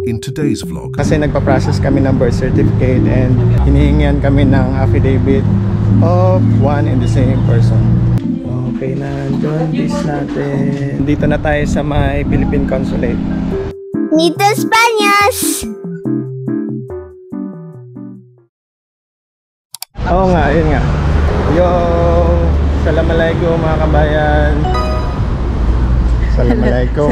in today's vlog. Kasi nagpa-process kami ng birth certificate and hinihingian kami ng affidavit of one and the same person. Okay na, jaundice natin. Dito na tayo sa may Philippine Consulate. Nito Spanias! Oo nga, yun nga. Yung Assalamualaikum mga kabayan. Assalamualaikum.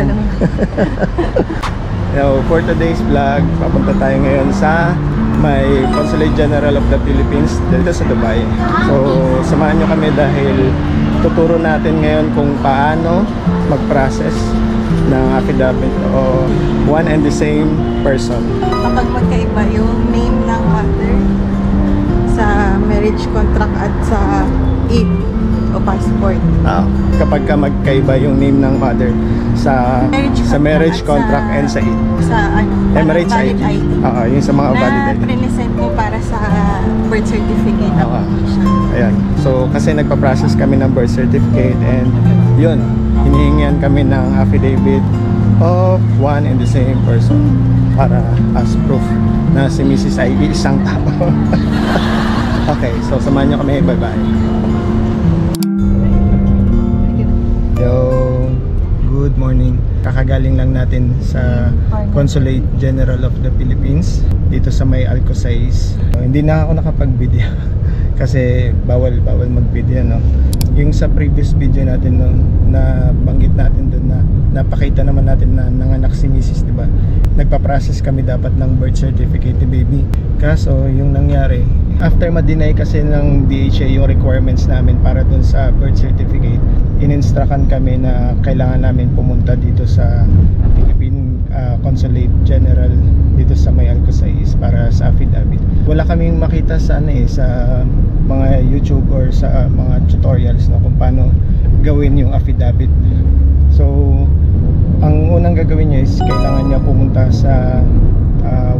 For today's vlog, papunta tayo ngayon sa may Consulate General of the Philippines dito sa Dubai. So, samahan nyo kami dahil tuturo natin ngayon kung paano mag-process ng affidavit o one and the same person. Kapag magkaiba yung name ng mother sa marriage contract at sa IP o passport. Kapag ka magkaiba yung name ng mother sa marriage contract and sa IP. Sa Emirates valid ID. ID. Yung sa mga valid Na ID. present mo para sa birth certificate application. Ayan. So, kasi nagpa-process kami ng birth certificate and yun, hinihingian kami ng affidavit of one and the same person para as proof na si Mrs. Ivy isang tao. Okay, so samahan nyo kami. Bye-bye. Yo, good morning. Kakagaling lang natin sa Consulate General of the Philippines dito sa may Alcosais. Hindi na ako nakapag-video kasi bawal mag-video, no. Yung sa previous video natin, no, na banggit natin doon na napakita naman natin na nanganak si Mrs., 'di ba? Nagpa-process kami dapat ng birth certificate ni baby. Kaso yung nangyari, after ma-deny kasi ng DHA yung requirements namin para doon sa birth certificate, in-instructan kami na kailangan namin pumunta dito sa Philippine Consulate General dito sa may Alcosais para sa affidavit. Wala kaming makita sa sa mga YouTube or sa mga tutorials, no, kung paano gawin yung affidavit. So ang unang gagawin niya is kailangan niya pumunta sa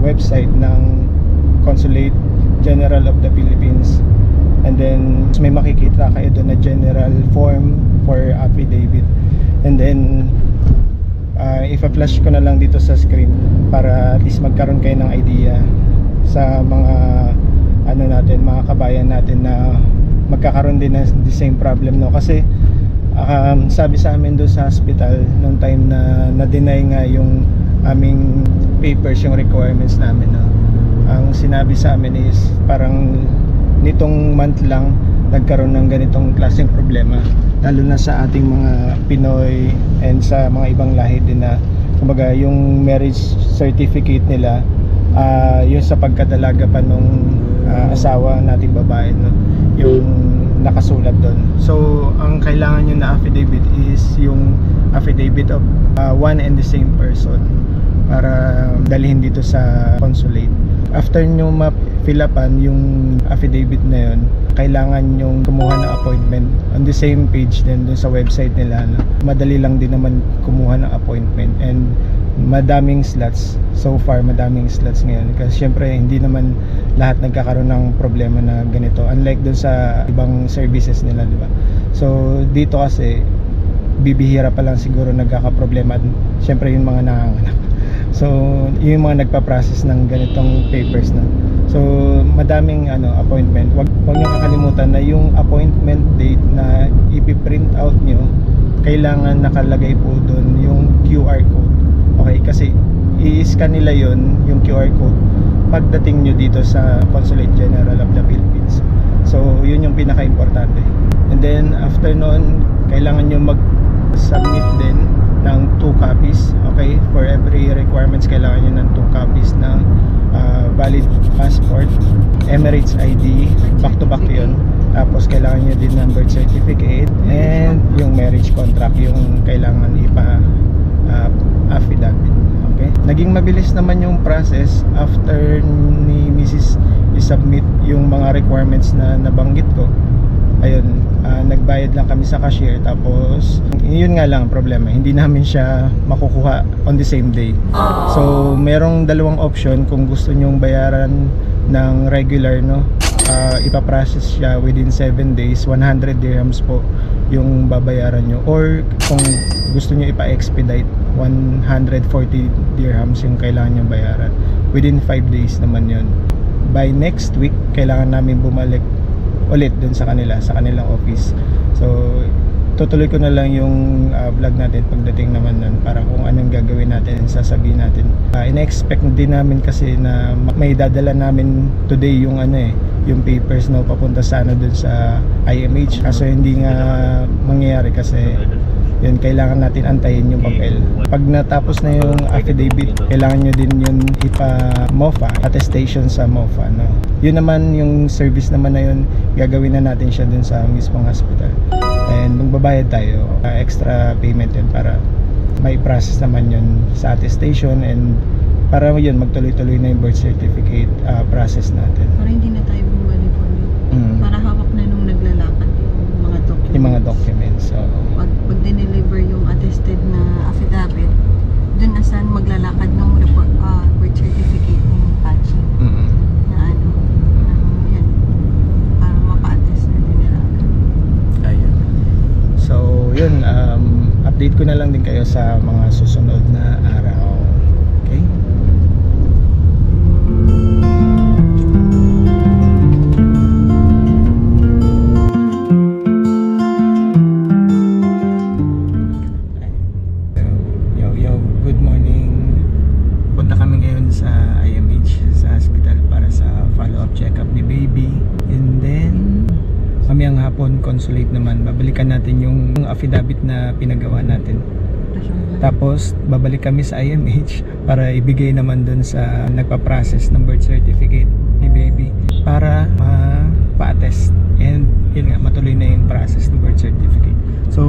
website ng Consulate General of the Philippines, and then may makikita kayo doon na general form for affidavit, and then ipa-flash ko na lang dito sa screen para at least magkaroon kayo ng idea sa mga mga kabayan natin na magkakaroon din ng the same problem, no. Kasi sabi sa amin doon sa hospital nung time na na-deny nga yung aming papers, yung requirements namin, no. Ang sinabi sa amin is parang nitong month lang nagkaroon ng ganitong klaseng problema, lalo na sa ating mga Pinoy and sa mga ibang lahi din na kumbaga yung marriage certificate nila, yung sa pagkadalaga pa nung asawa nating babae, no, yung nakasulat doon. So ang kailangan nyo na affidavit is yung affidavit of one and the same person para dalhin dito sa consulate. After nyo ma-fill upan yung affidavit na yun, kailangan nyong kumuha ng appointment on the same page din dun sa website nila, no? Madali lang din naman kumuha ng appointment and madaming slots. So far madaming slots ngayon kasi syempre hindi naman lahat nagkakaroon ng problema na ganito, unlike dun sa ibang services nila, di ba? So dito kasi bibihira pa lang siguro nagkakaproblema, syempre yung mga nanganganak. So yung mga nagpa-process ng ganitong papers na. So madaming appointment. Wag niyo kakalimutan na yung appointment date na ipi-print out niyo, kailangan nakalagay po doon yung QR code. Okay, kasi i-scan nila yon, yung QR code, pagdating nyo dito sa Consulate General of the Philippines. So yun yung pinaka-importante. And then after nun, kailangan nyo mag-submit din ng 2 copies. Okay, for every requirements kailangan nyo ng 2 copies ng valid passport, Emirates ID, back to back yun. Tapos kailangan nyo din ng birth certificate and yung marriage contract, yung kailangan affidavit. Okay, naging mabilis naman yung process after ni Mrs. i-submit yung mga requirements na nabanggit ko. Ayun, nagbayad lang kami sa cashier, tapos yun nga lang problema, hindi namin siya makukuha on the same day. So merong dalawang option kung gusto nyong bayaran ng regular, no. Ipaprocess siya within 7 days, 100 dirhams po yung babayaran nyo, or kung gusto nyo ipa-expedite, 140 dirhams yung kailangan nyo bayaran. Within 5 days naman yun. By next week, kailangan namin bumalik ulit dun sa kanilang office. So tutuloy ko na lang yung vlog natin pagdating naman nun, para kung anong gagawin natin and sasabihin natin. Ina-expect din namin kasi na may dadala namin today yung yung papers papunta sana dun sa IMH, kaso hindi nga mangyayari kasi yun, kailangan natin antayin yung papel. Pag natapos na yung affidavit, kailangan nyo din yun ipa-MOFA, attestation sa MOFA, no? Yun naman, yung service naman na yun, gagawin na natin siya dun sa mismong hospital. And magbabayad tayo, extra payment yun para may process naman yun sa attestation, and para yun magtuloy-tuloy na yung birth certificate process natin. Para hindi na tayo bumalik ulit. Para hawak na nung naglalakad yung mga documents. Yung mga documents. So, pag dineliver yung attested na affidavit, dun na saan maglalakad ng birth certificate yung patching. Na yan, para mapa-attest na din nila. Ayun. So, yun, update ko na lang din kayo sa mga susunod na araw. Okay? Good morning. Punta kami ngayon sa IMH, sa hospital, para sa follow-up check-up ni baby. And then mamayang hapon, consulate naman. Babalikan natin yung affidavit na pinagawa natin. Tapos babalik kami sa IMH para ibigay naman dun sa nagpa-process ng birth certificate ni baby, para pa-attest. And yun nga, matuloy na yung process ng birth certificate. So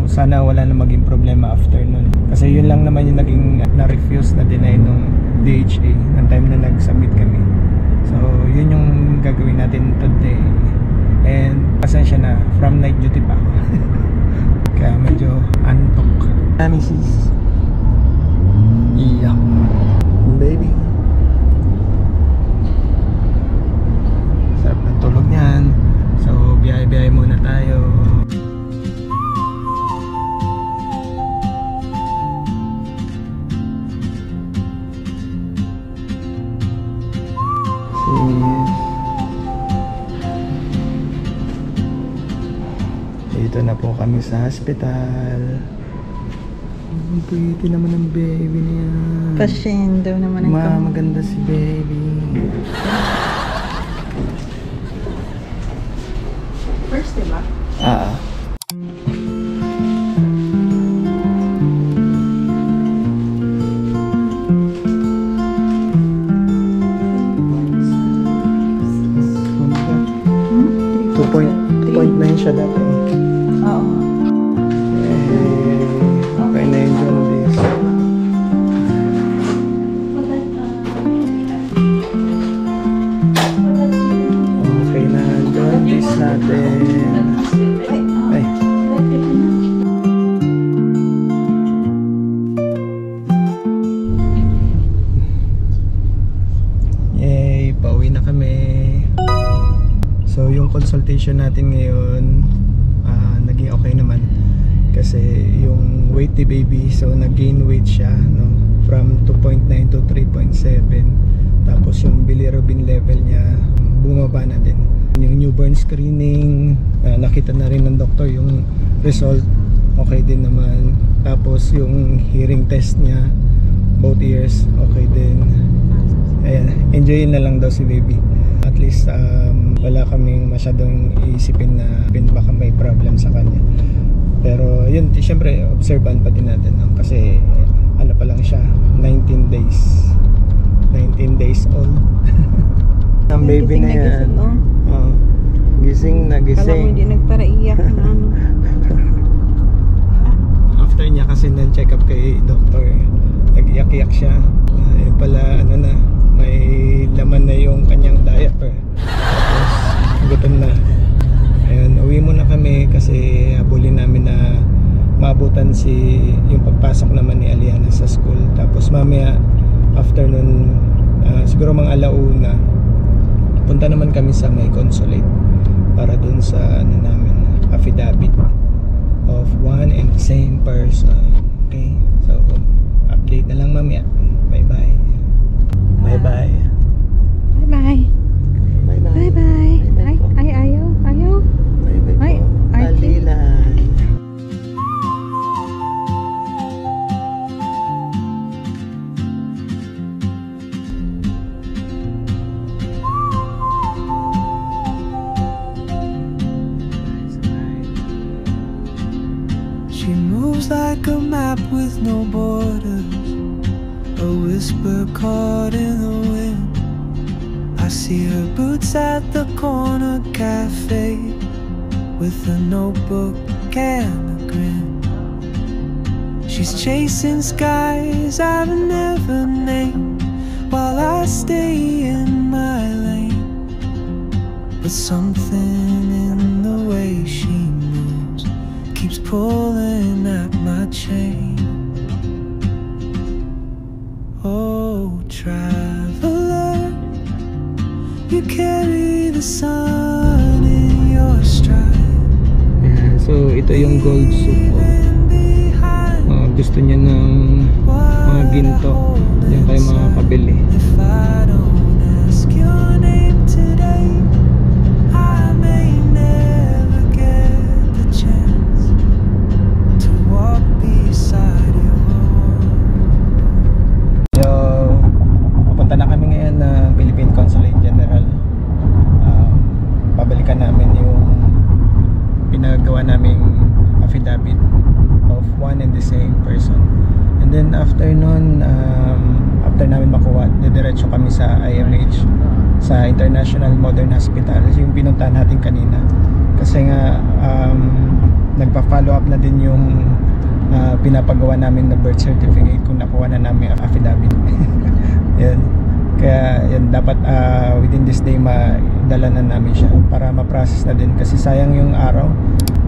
sana wala na maging problema after nun, kasi yun lang naman yung naging na-refuse, na deny nung DHA ng time na nag-submit kami. So yun yung gagawin natin today. And pasensya na, from night duty pa ako. Kaya medyo antok. Mrs. Yeah. Baby. Sarap ng tulog niyan. So biyahe-biyahe muna tayo. Dito na po kami sa hospital. Ang pretty naman ng baby niya. Pasyen daw naman ang maganda si baby. First, diba? .9 siya dati. Oo. Okay na yung jaundice. Okay na yung jaundice natin. Ay. Yay, pauwi na kami. So yung consultation natin ngayon, naging okay naman, kasi yung weight ni baby, so nag-gain weight siya, no, from 2.9 to 3.7. Tapos yung bilirubin level niya bumaba na din. Yung newborn screening, nakita na rin ng doktor yung result, okay din naman. Tapos yung hearing test niya, both ears, okay din. Ayan, enjoyin na lang daw si baby. At least wala kaming masyadong iisipin na baka may problem sa kanya. Pero yun, syempre observan pa din natin, no? Kasi ano pa lang siya, 19 days old. Ang baby na yan. Gising na gising. Kala mo hindi nagparaiyak na ano. After niya kasi nag-check up kay doctor, nag-iyak-iyak siya. Yun pala, may laman na yung kanyang diaper. Tapos gutom na. Ayun, uwi muna kami kasi habulin namin na maabutan yung pagpasok naman ni Aliana sa school. Tapos mamaya afternoon, siguro mga alauna, punta naman kami sa may consulate para dun sa namin affidavit. of one and the same person. Okay, so update na lang mamaya. Bye bye. Bye bye. Bye bye. Bye bye. Bye bye. Ay, ayaw. Bye bye Ay, po. Archie. Alilay. She moves like a map with no borders, a whisper caught in the wind. I see her boots at the corner cafe with a notebook and a grin. She's chasing skies I've never named while I stay in my lane. But something in the way she moves keeps pulling at my chain. Oh, traveler, you carry the sun in your stride. Ayan, so ito yung gold soup po. Gusto niya ng mga ginto, diyan kayo makakabili. If I don't ask your name today, I may never get the chance to walk beside you. So, papunta na kami ngayon ng Philippine Consulate General. Pabalikan namin yung pinagawa naming affidavit of one and the same person. And then after nun, after namin makuha, diretso kami sa IMH, sa International Modern Hospital, yung pinuntahan natin kanina. Kasi nga nagpa-follow up na din yung pinapagawa namin na birth certificate kung nakuha na namin ang affidavit. Yan. Kaya yan, dapat within this day madala na namin siya para ma-process na din, kasi sayang yung araw.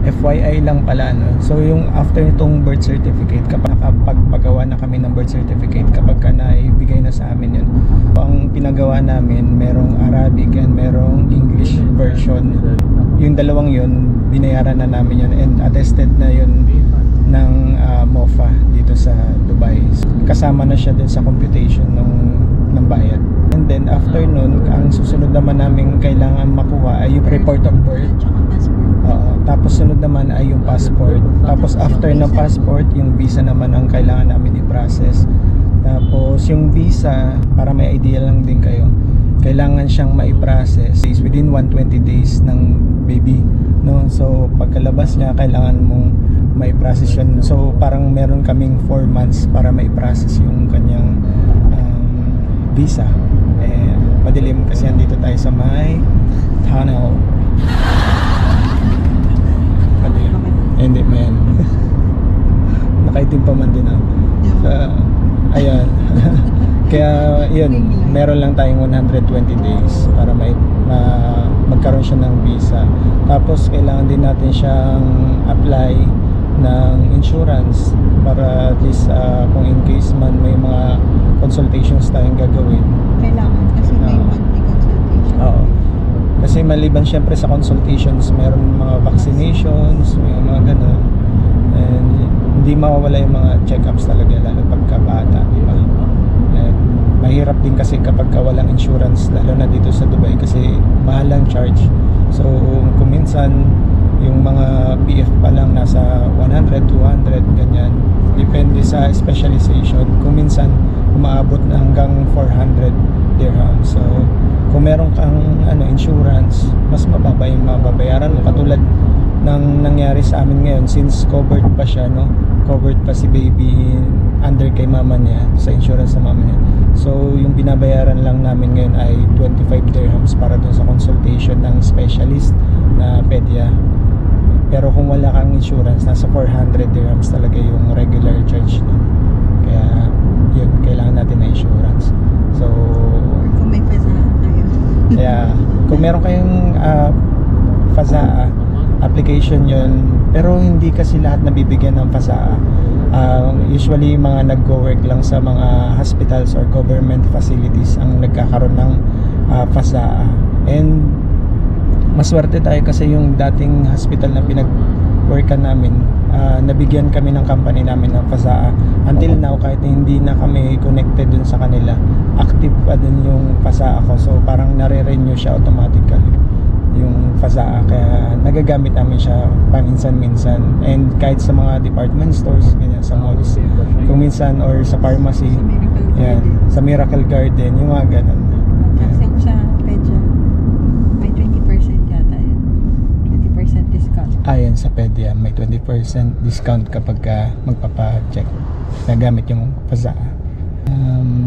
FYI lang pala, no? So yung after nitong birth certificate, kapag nakapagpagawa na kami ng birth certificate, kapag ka naibigay na sa amin yun, ang pinagawa namin merong Arabic and merong English version. Yung dalawang yun, binayaran na namin yun and attested na yun ng MOFA dito sa Dubai. Kasama na siya din sa computation ng bayad. And then after nun, ang susunod naman namin kailangan makuha ay yung report of birth. Tapos sunod naman ay yung passport. Tapos after ng passport, yung visa naman ang kailangan namin i-process. Tapos yung visa, para may idea lang din kayo, kailangan siyang mai-process within 120 days ng baby, no? So pagkalabas niya, kailangan mong mai-process yun. So parang meron kaming 4 months para mai-process yung kanyang visa. Madilim kasi andito tayo sa may tunnel. Madilim. Hindi, man. Nakaitim pa man din ako. So, ayan. Kaya yun, meron lang tayong 120 days para magkaroon siya ng visa. Tapos kailangan din natin siyang apply ng insurance para at least kung in case man may mga consultations tayong gagawin. Kailangan kasi may monthly consultation. Oo. Kasi maliban syempre sa consultations, meron mga vaccinations, may mga ganun. And hindi mawawala yung mga check-ups talaga, lalo pagkabata, di ba? And mahirap din kasi kapag walang insurance, lalo na dito sa Dubai kasi mahal ang charge. So kung minsan yung mga PF pa lang nasa 100, 200, ganyan. Depende sa specialization. Kung minsan umaabot na hanggang 400 dirhams. So kung meron kang insurance, mas mababa yung mababayaran mo. Katulad ng nangyari sa amin ngayon, since covered pa siya, no? Covered pa si baby under kay mama niya, sa insurance sa mama niya. So yung binabayaran lang namin ngayon ay 25 dirhams para dun sa consultation ng specialist na pedia. Pero kung wala kang insurance, nasa 400 dirhams talaga yung regular charge nun. Kaya yun, kailangan natin na insurance. So Kung may FAZA kayo. kaya kung meron kayong FAZA application yun, pero hindi kasi lahat nabibigyan ng FAZA. Usually mga nag-go-work lang sa mga hospitals or government facilities ang nagkakaroon ng FAZA. And maswerte tayo kasi yung dating hospital na workan namin, nabigyan kami ng company namin ng PASA. Until now, kahit hindi na kami connected dun sa kanila, active pa din yung PASA ko. So parang nare-renew siya automatically yung PASA, kaya nagagamit namin siya paminsan-minsan. And kahit sa mga department stores, ganyan, sa malls, kung minsan, or sa pharmacy, Sa Miracle yan, Garden. sa Miracle Garden, yung mga ganun. Kasi ako sa Pedja, may 20% yata yun. 20% discount. Ayan, sa Pedia may 20% discount kapag magpapa-check nagamit yung PASA.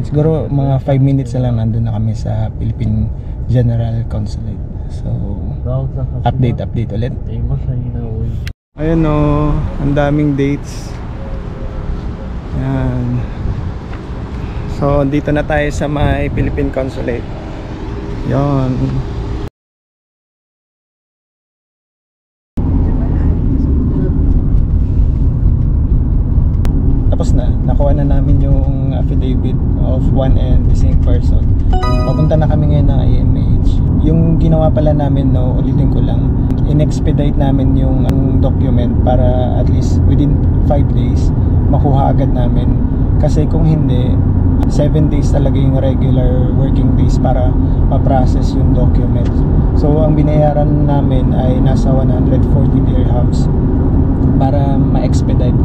Siguro mga 5 minutes na lang nandun na kami sa Philippine General Consulate. So update ulit. Ayun o, ang daming dates. Ayan. So dito na tayo sa may Philippine Consulate. Yon. Tapos na, nakuha na namin yung affidavit of one and the same person. Papunta na kami ngayon ng IMH. Yung ginawa pala namin, no, ulitin ko lang, in-expedite namin yung document para at least within 5 days makuha agad namin. Kasi kung hindi, 7 days talaga yung regular working days para ma-process yung document. So ang binayaran namin ay nasa 140 dirhams para ma-expedite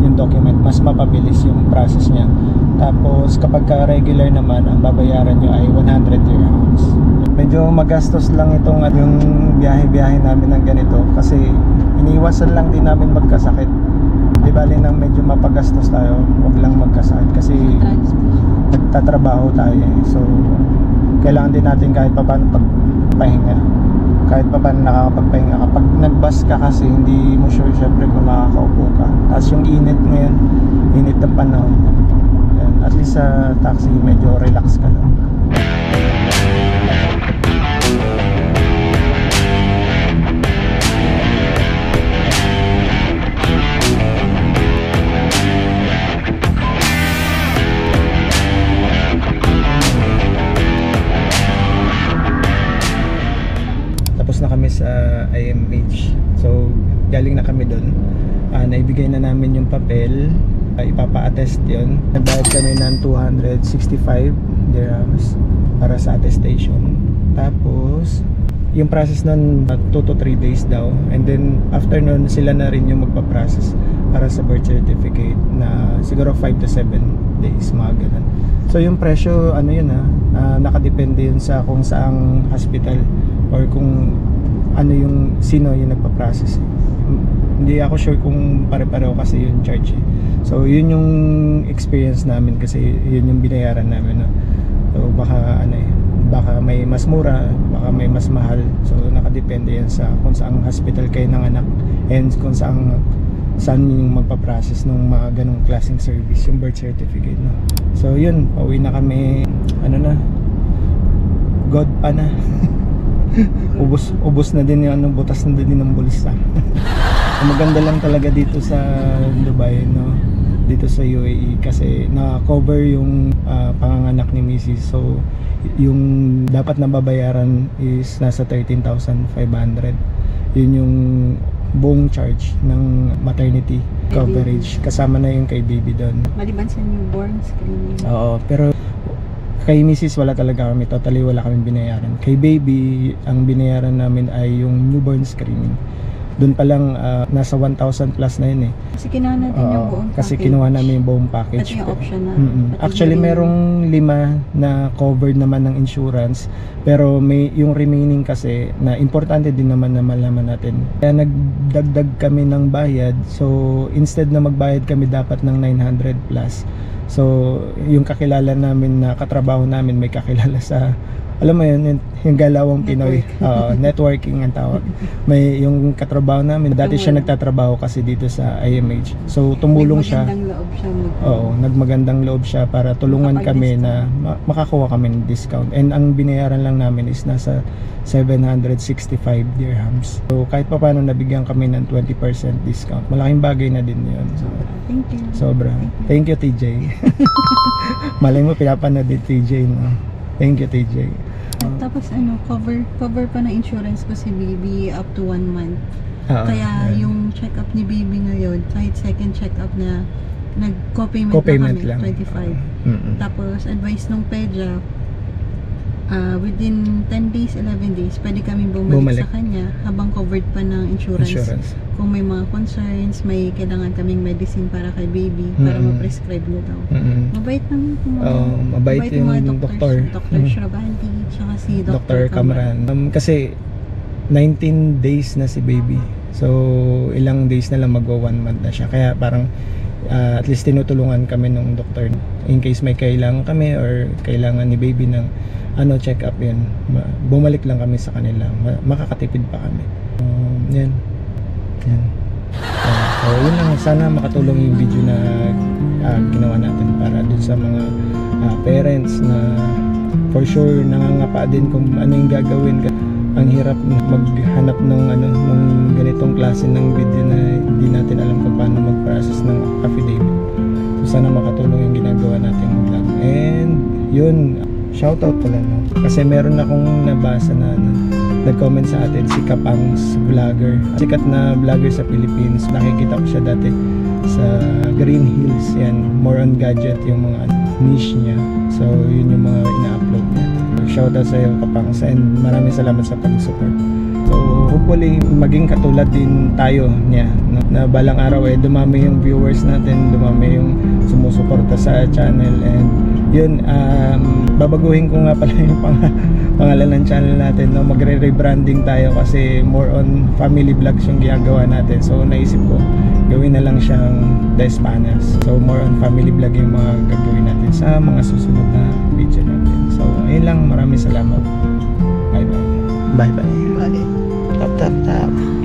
yung document, mas mapabilis yung process niya. Tapos kapag ka regular naman, ang babayaran nyo ay 100 dirhams. Medyo magastos lang itong yung biyahe-biyahe namin ng ganito kasi iniwasan lang din namin magkasakit. Di bali nang medyo mapagastos tayo, huwag lang magkasakit kasi nagtatrabaho tayo eh. So kailangan din natin kahit pa paano pagpahinga, kahit pa paano nakakapagpahinga. Kapag nag-bus ka kasi hindi mo sure syempre kung makakaupo ka, tapos yung init ngayon, init ng panahon. Yan. At least sa taxi medyo relax ka lang. Tapos na kami sa IMH. So galing na kami doon. Naibigay na namin yung papel. Ipapa-attest yun. Nagbayad kami ng 265 dirhams para sa attestation. Tapos yung process nun 2 to 3 days daw. And then after nun sila na rin yung magpa-process para sa birth certificate na siguro 5 to 7 days, mga ganun. So yung presyo ano yun nakadepende yun sa kung saang hospital or kung ano yung sino yung nagpa-process. Hindi ako sure kung pare-pareho kasi yung charge eh. So yun yung experience namin kasi yun yung binayaran namin So baka baka may mas mura, baka may mas mahal. So nakadepende yan sa kung saang hospital kayo ng anak and kung saan yung magpa-process ng mga ganong klaseng service, yung birth certificate So yun, pauwi na kami. God pa na. ubos na din yung butas na din ng bulsa. Maganda lang talaga dito sa Dubai, dito sa UAE kasi na-cover yung panganganak ni Mrs. So yung dapat na babayaran is nasa 13,500. Yun yung buong charge ng maternity coverage, kasama na yung kay baby doon. Maliban sa newborn screening. Oo, pero kay Mrs. wala talaga kami, totally wala kami binayaran. Kay baby, ang binayaran namin ay yung newborn screening. Doon pa lang nasa 1,000 plus na yun eh. Kasi kinuha natin yung buong package. Kasi kinuha namin yung buong package. At yung optional. Actually merong 5 na covered naman ng insurance, pero may yung remaining kasi na importante din naman na malaman natin. Kaya nagdagdag kami ng bayad. So instead na magbayad kami dapat ng 900 plus. So yung kakilala namin na katrabaho namin, may kakilala sa, alam mo yun, yung galawang Pinoy, networking ang tawag. May yung katrabaho namin, dati siya nagtatrabaho kasi dito sa IMH. So tumulong siya. Nagmagandang loob siya. Nagmagandang loob siya para tulungan kami na makakuha kami ng discount. And ang binayaran lang namin is nasa 765 dirhams. So kahit pa paano nabigyan kami ng 20% discount. Malaking bagay na din yun. So, thank you. Sobra. Thank you, TJ. Malay mo pinapanood din TJ, no? Thank you, TJ. Tapos cover pa na insurance ko si baby up to 1 month. Kaya yung check-up ni baby ngayon, kahit second check-up na nag-co-payment Co-payment lang kami, lang. 25. Tapos advice nung pedya, within 10 days, 11 days, pwede kami bumalik sa kanya habang covered pa ng insurance. Kung may mga concerns, may kailangan kaming medicine para kay baby, para ma-prescribe niya daw. Mabait naman mabait yung mga doktor. Dr. Shrabanti, tsaka si Dr. Kamran. Kasi 19 days na si baby. So, ilang days na lang magwa 1 month na siya. Kaya parang at least tinutulungan kami ng doktor in case may kailangan kami or kailangan ni baby ng check up, yun, bumalik lang kami sa kanila, makakatipid pa kami. Yan. So yun lang, sana makatulong yung video na ginawa natin para dun sa mga parents na for sure nangangapa din kung ano yung gagawin. Ang hirap maghanap ng ng ganitong klase ng video na hindi natin alam kung paano mag-process ng affidavit. So sana makatulong yung ginagawa nating vlog. And yun, shoutout pala, no? Kasi meron akong nabasa na nag-comment sa atin, si Kapangs vlogger. Sikat na vlogger sa Philippines. Nakikita ko siya dati sa Green Hills. Yan, more on gadget yung mga niche niya. So yun yung mga ina-upload niya. Shoutout sa iyo, Kapangs, and maraming salamat sa pag-support. So hopefully maging katulad din tayo niya, no? Na balang araw dumami yung viewers natin, dumami yung sumusuporta sa channel. And yun, babaguhin ko nga pala yung pangalan ng channel natin, no? Magre-rebranding tayo kasi more on family vlogs yung ginagawa natin. So naisip ko gawin na lang siyang The Spanas. So more on family vlog yung mga gagawin natin sa mga susunod na video natin. So ayun lang, maraming salamat. Bye bye. Bye. Tap tap tap.